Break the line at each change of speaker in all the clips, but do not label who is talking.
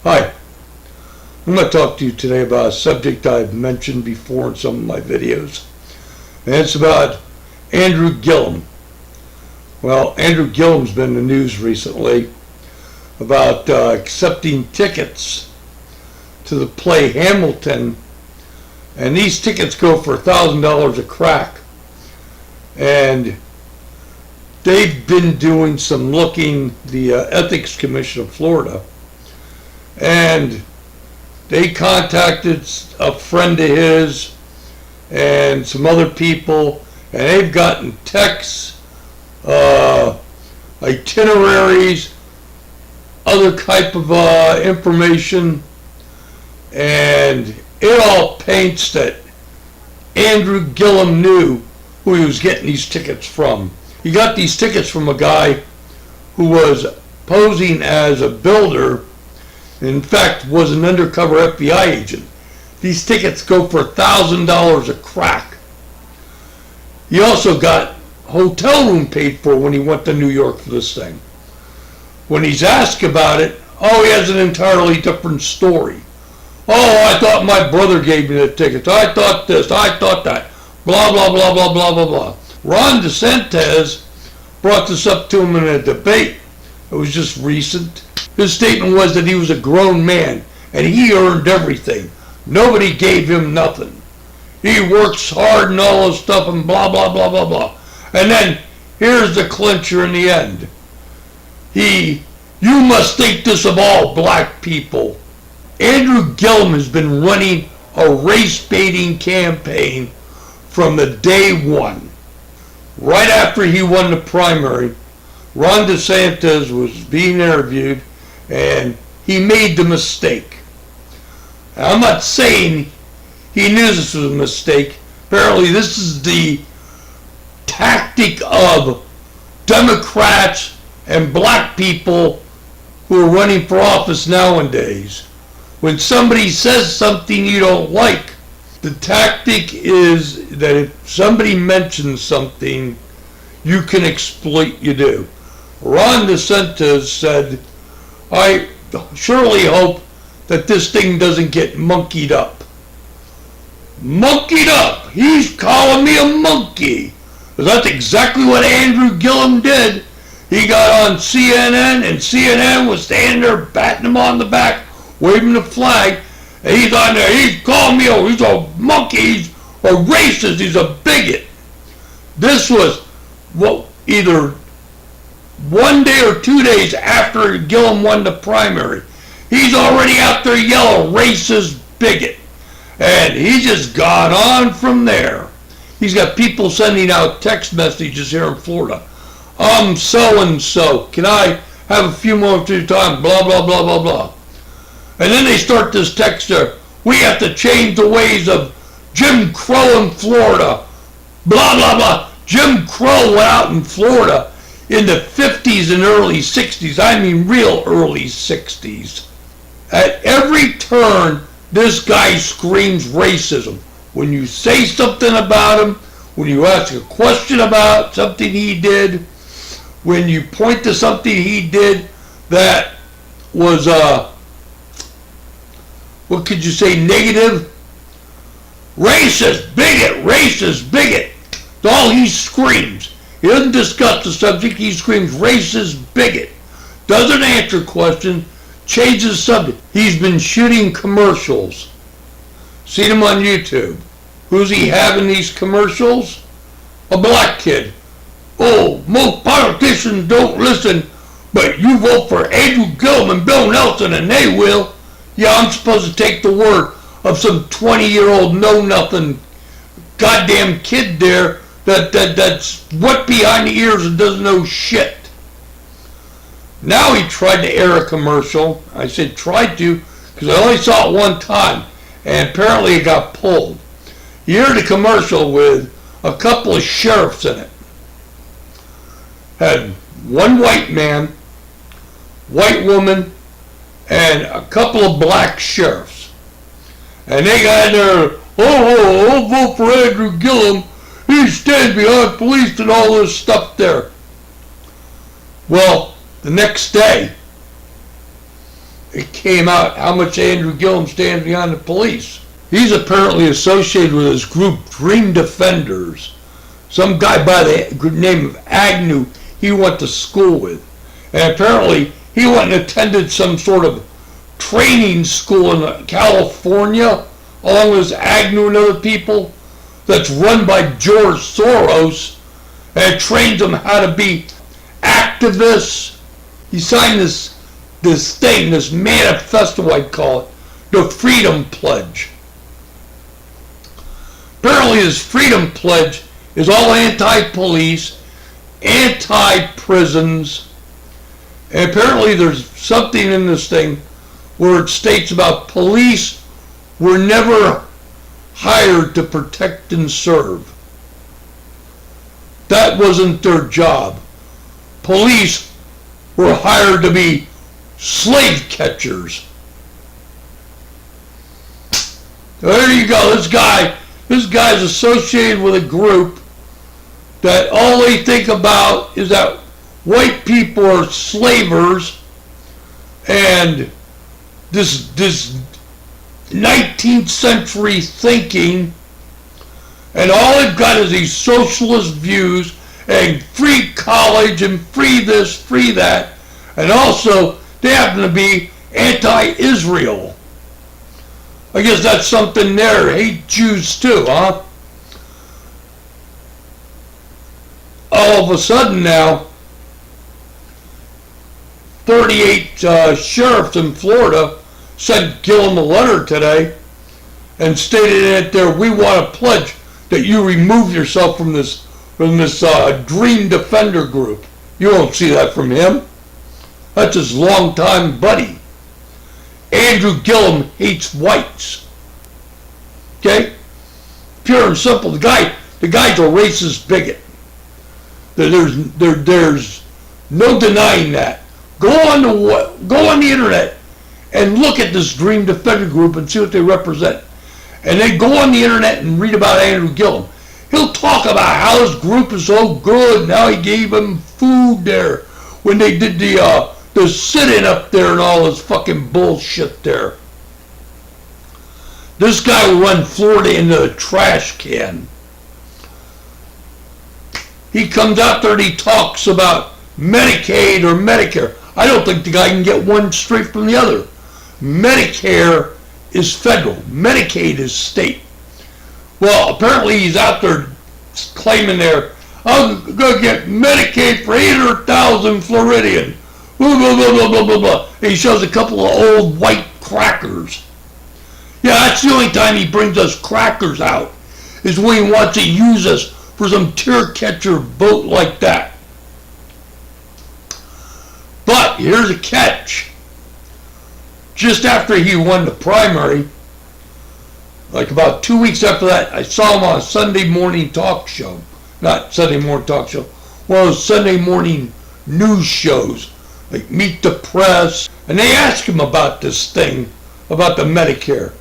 Hi, I'm going to talk to you today about a subject I've mentioned before in some of my videos, and it's about Andrew Gillum. Well, Andrew Gillum's been in the news recently about accepting tickets to the play Hamilton, and these tickets go for $1,000 a crack. And they've been doing some looking, the Ethics Commission of Florida, and they contacted a friend of his and some other people, and they've gotten texts, itineraries, other type of information, and it all paints that Andrew Gillum knew who he was getting these tickets from. He got these tickets from a guy who was posing as a builder, in fact was an undercover FBI agent. These tickets go for $1,000 a crack. He also got hotel room paid for when he went to New York for this thing. When he's asked about it, he has an entirely different story. I thought my brother gave me the tickets. I thought this, I thought that. Blah, blah, blah, blah, blah, blah, blah. Ron DeSantis brought this up to him in a debate. It was just recent. His statement was that he was a grown man and he earned everything. Nobody gave him nothing. He works hard and all this stuff and blah, blah, blah, blah, blah. And then here's the clincher in the end. You must think this of all black people. Andrew Gillum has been running a race-baiting campaign from the day one. Right after he won the primary, Ron DeSantis was being interviewed and he made the mistake. Now, I'm not saying he knew this was a mistake. Apparently this is the tactic of Democrats and black people who are running for office nowadays. When somebody says something you don't like, the tactic is that if somebody mentions something, you can exploit, you do. Ron DeSantis said, I surely hope that this thing doesn't get monkeyed up. Monkeyed up! He's calling me a monkey! That's exactly what Andrew Gillum did. He got on CNN, and CNN was standing there patting him on the back, waving the flag, and he's on there, he's calling me he's a monkey, he's a racist, he's a bigot. This was either 1 day or 2 days after Gillum won the primary. He's already out there yelling racist bigot. And he just got on from there. He's got people sending out text messages here in Florida. I'm so-and-so. Can I have a few moments of your time? Blah, blah, blah, blah, blah. And then they start this text there. We have to change the ways of Jim Crow in Florida. Blah, blah, blah. Jim Crow went out in Florida in the 50s and early 60s. I mean real early 60s. At every turn, this guy screams racism. When you say something about him, when you ask a question about something he did, when you point to something he did that was, what could you say, negative? Racist, bigot, racist, bigot. That's all he screams. He doesn't discuss the subject, he screams racist, bigot. Doesn't answer questions, changes the subject. He's been shooting commercials. Seen him on YouTube. Who's he having these commercials? A black kid. Most politicians don't listen, but you vote for Andrew Gillum and Bill Nelson and they will. Yeah, I'm supposed to take the word of some 20-year-old know-nothing goddamn kid there that's wet behind the ears and doesn't know shit. Now he tried to air a commercial. I said tried to because I only saw it one time, and apparently it got pulled. You heard a commercial with a couple of sheriffs in it. Had one white man, white woman, and a couple of black sheriffs. And they got in there, I'll vote for Andrew Gillum. He stands behind police and all this stuff there. Well, the next day, it came out how much Andrew Gillum stands behind the police. He's apparently associated with this group, Dream Defenders. Some guy by the name of Agnew he went to school with. And apparently he went and attended some sort of training school in California, along with Agnew and other people, that's run by George Soros, and trains them how to be activists. He signed this thing, this manifesto, I'd call it, the Freedom Pledge. Apparently this Freedom Pledge is all anti-police, anti-prisons, and apparently there's something in this thing where it states about police were never hired to protect and serve. That wasn't their job. Police were hired to be slave catchers. There you go. This guy's associated with a group that all they think about is that white people are slavers, and this 19th century thinking, and all they've got is these socialist views and free college and free this, free that, and also they happen to be anti-Israel. I guess that's something there. Hate Jews too, huh? All of a sudden now, 38 sheriffs in Florida sent Gillum a letter today and stated in it there, we want to pledge that you remove yourself from this Dream Defender group. You won't see that from him. That's his longtime buddy. Andrew Gillum hates whites. Okay? Pure and simple. The guy's a racist bigot. There's no denying that. Go on the internet and look at this Dream Defender group and see what they represent. And then go on the internet and read about Andrew Gillum. He'll talk about how his group is so good and how he gave him food there when they did the sit-in up there and all this fucking bullshit there. This guy will run Florida into a trash can. He comes out there and he talks about Medicaid or Medicare. I don't think the guy can get one straight from the other. Medicare is federal. Medicaid is state. Well, apparently he's out there claiming there, I'm going to get Medicaid for 800,000 Floridian. Blah, blah, blah, blah, blah, blah, blah. And he shows a couple of old white crackers. Yeah, that's the only time he brings us crackers out, is when he wants to use us for some tear catcher vote like that. But here's a catch. Just after he won the primary, like about 2 weeks after that, I saw him on a Sunday morning talk show. Not Sunday morning talk show. One of those Sunday morning news shows, like Meet the Press. And they asked him about this thing, about the Medicare.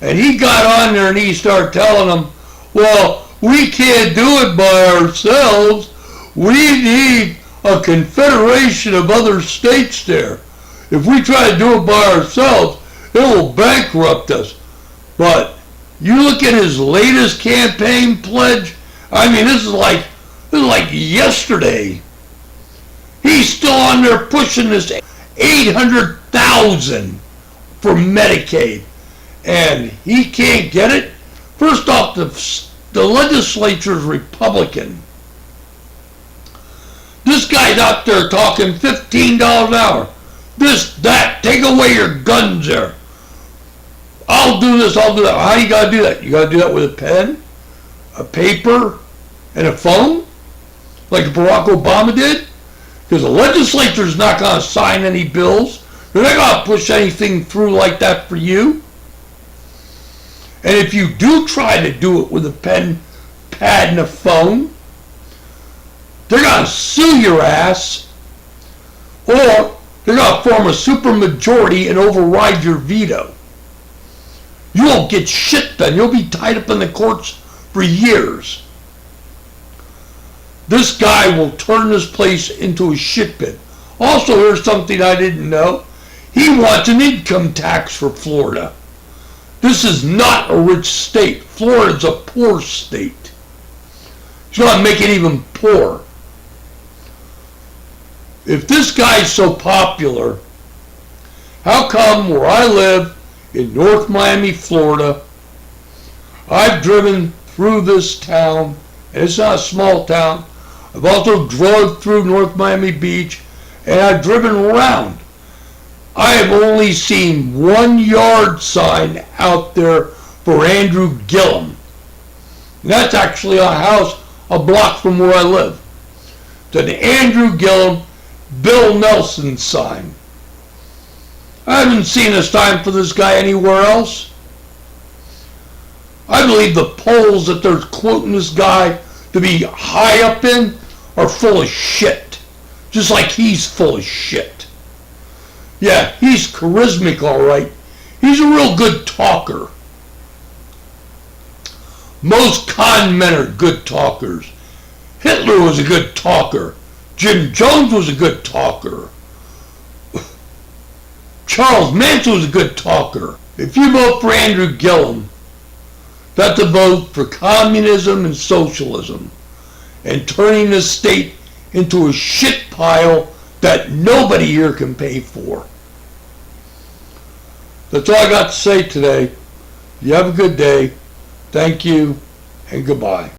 And he got on there and he started telling them, well, we can't do it by ourselves. We need a confederation of other states there. If we try to do it by ourselves, it will bankrupt us. But you look at his latest campaign pledge, I mean, this is like yesterday. He's still on there pushing this 800,000 for Medicaid, and he can't get it. First off, the legislature is Republican. This guy's out there talking $15 an hour. This, that, take away your guns there. I'll do this, I'll do that. How you gotta do that? You gotta do that with a pen, a paper, and a phone? Like Barack Obama did? Because the legislature's not gonna sign any bills. They're not gonna push anything through like that for you. And if you do try to do it with a pen, pad, and a phone, they're gonna sue your ass, or they're gonna form a supermajority and override your veto. You won't get shit done. You'll be tied up in the courts for years. This guy will turn this place into a shit pit. Also, here's something I didn't know. He wants an income tax for Florida. This is not a rich state. Florida's a poor state. He's going to make it even poorer. If this guy's so popular, how come where I live in North Miami, Florida, I've driven through this town, and it's not a small town. I've also drove through North Miami Beach, and I've driven around. I have only seen one yard sign out there for Andrew Gillum. And that's actually a house a block from where I live. It's an Andrew Gillum, Bill Nelson sign. I haven't seen a sign for this guy anywhere else. I believe the polls that they're quoting this guy to be high up in are full of shit. Just like he's full of shit. Yeah, he's charismatic, all right. He's a real good talker. Most con men are good talkers. Hitler was a good talker. Jim Jones was a good talker. Charles Manson was a good talker. If you vote for Andrew Gillum, that's a vote for communism and socialism and turning this state into a shit pile that nobody here can pay for. That's all I got to say today. You have a good day. Thank you and goodbye.